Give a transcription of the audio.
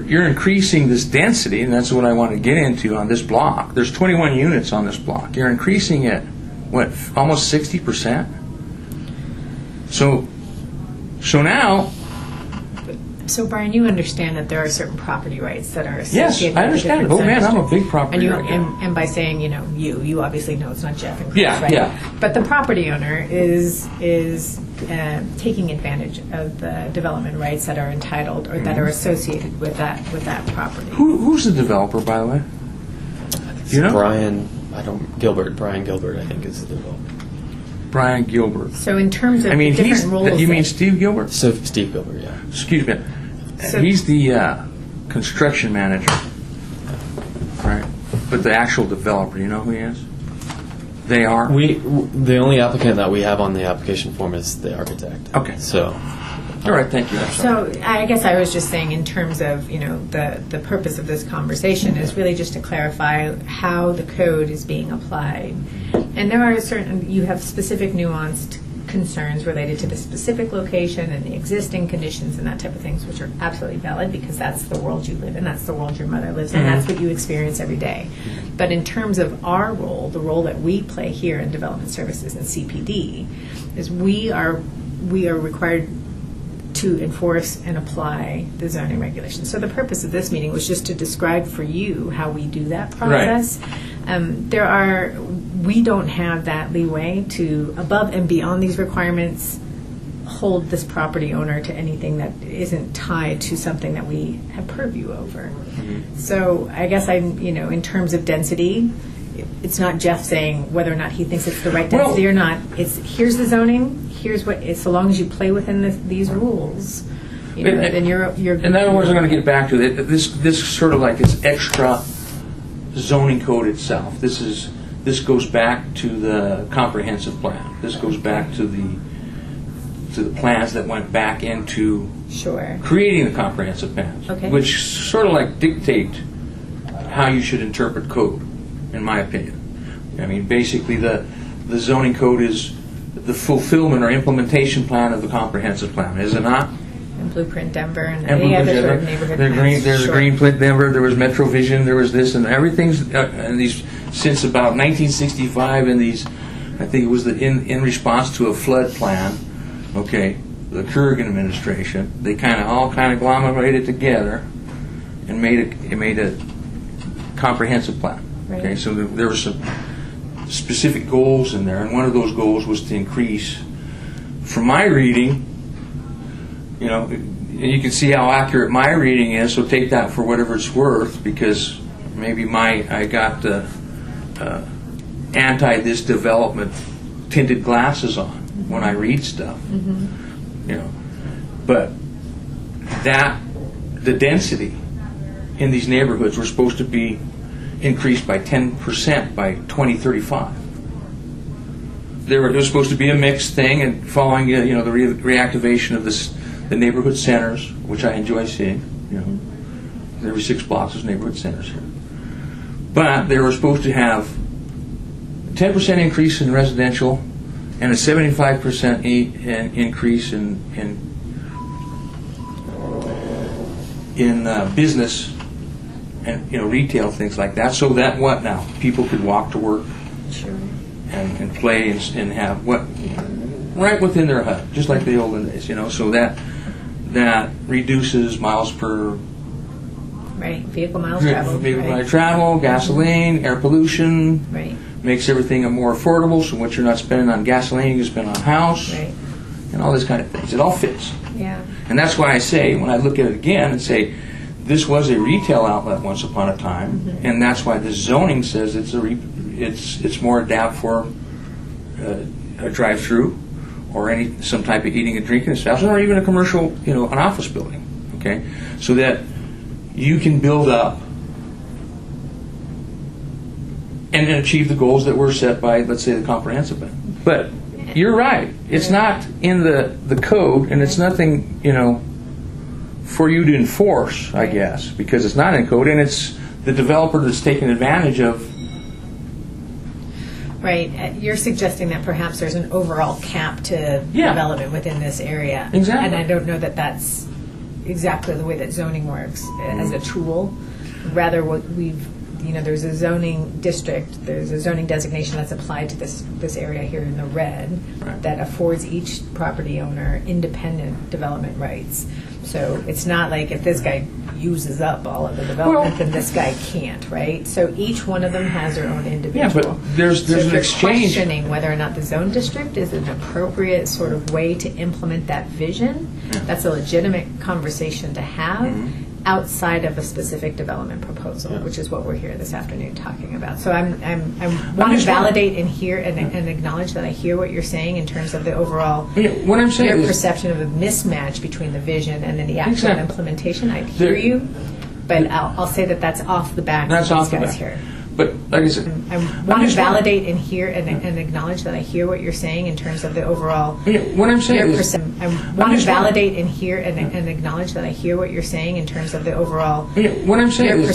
You're increasing this density, and that's what I want to get into on this block. There's 21 units on this block. You're increasing it, what, almost 60%? So now... So, Brian, you understand that there are certain property rights that are Yes, associated I understand. with Oh, man, I'm a big property right and by saying, you obviously know it's not Jeff and Chris, Yeah, right? yeah. But the property owner is taking advantage of the development rights that are entitled or that are associated with that property. Who's the developer, by the way? You know? Brian Gilbert, I think, is the developer. Brian Gilbert. So in terms of I mean, the different roles... You mean Steve Gilbert? So Steve Gilbert, yeah. Excuse me. So- He's the construction manager, right? But the actual developer, you know who he is? They are? The only applicant that we have on the application form is the architect. Okay. So... All right, thank you. So I guess I was just saying in terms of, the purpose of this conversation is really just to clarify how the code is being applied. And there are you have specific nuanced concerns related to the specific location and the existing conditions and that type of things, which are absolutely valid because that's the world you live in, that's the world your mother lives in, that's what you experience every day. But in terms of our role, the role that we play here in Development Services and CPD, is we are required to enforce and apply the zoning regulations. So the purpose of this meeting was just to describe for you how we do that process. Right. We don't have that leeway to, above and beyond these requirements, hold this property owner to anything that isn't tied to something that we have purview over. Mm-hmm. So I guess in terms of density, it's not Jeff saying whether or not he thinks it's the right density or not. It's here's the zoning. Here's what. So long as you play within these rules, then you're. In other words, I'm going to get back to it. This sort of like this extra zoning code itself. This goes back to the comprehensive plan. This goes back to the plans that went back into creating the comprehensive plans, which sort of like dictate how you should interpret code, in my opinion. I mean, basically the zoning code is the fulfillment or implementation plan of the comprehensive plan, is it not? And Blueprint Denver and any other sort of neighborhood plans. There's a Greenprint Denver, there was MetroVision, there was this, and everything's and these since about 1965, and these, I think it was in response to a flood plan, the Kerrigan administration, they all agglomerated together and made a comprehensive plan. Right. Okay, so there were some specific goals in there, and one of those goals was to increase, from my reading, and you can see how accurate my reading is, so take that for whatever it's worth, because maybe I got anti this development tinted glasses on when I read stuff. But the density in these neighborhoods were supposed to be increased by 10% by 2035. It was supposed to be a mixed thing, and following the reactivation of the neighborhood centers, which I enjoy seeing. Every 6 blocks there's neighborhood centers here. But they were supposed to have 10% increase in residential and a 75% increase in business and retail, things like that, so that people could walk to work and play and have right within their hut, just like the olden days, so that reduces miles per vehicle miles traveled, travel, gasoline, air pollution, makes everything more affordable, so what you're not spending on gasoline you spend on a house, and all this kind of things. It all fits. And that's why I say, when I look at it again and say, this was a retail outlet once upon a time, and that's why the zoning says it's more adapt for a drive-through or some type of eating and drinking establishment, or even a commercial, an office building. So that you can build up and achieve the goals that were set by, let's say, the comprehensive plan. But you're right; it's not in the code, and it's nothing, for you to enforce, I guess, because it's not in code, and it's the developer that's taking advantage of. Right. You're suggesting that perhaps there's an overall cap to development within this area. Exactly. And I don't know that that's exactly the way that zoning works as a tool. Rather, what we've, there's a zoning district, there's a zoning designation that's applied to this area here in the red that affords each property owner independent development rights. So it's not like if this guy uses up all of the development, then this guy can't, right? So each one of them has their own individual. Yeah, but there's so if an you're exchange. Questioning whether or not the zone district is an appropriate sort of way to implement that vision, that's a legitimate conversation to have outside of a specific development proposal, which is what we're here this afternoon talking about. So I want to validate and hear and acknowledge that I hear what you're saying in terms of the overall what I'm saying your is, perception of a mismatch between the vision and then the actual implementation. I hear you, but I'll say that that's off the back of these guys here. But like I said, I want to validate and hear and acknowledge that I hear what you're saying in terms of the overall. What I'm saying is, I want to validate and hear and acknowledge that I hear what you're saying in terms of the overall. what I'm saying is,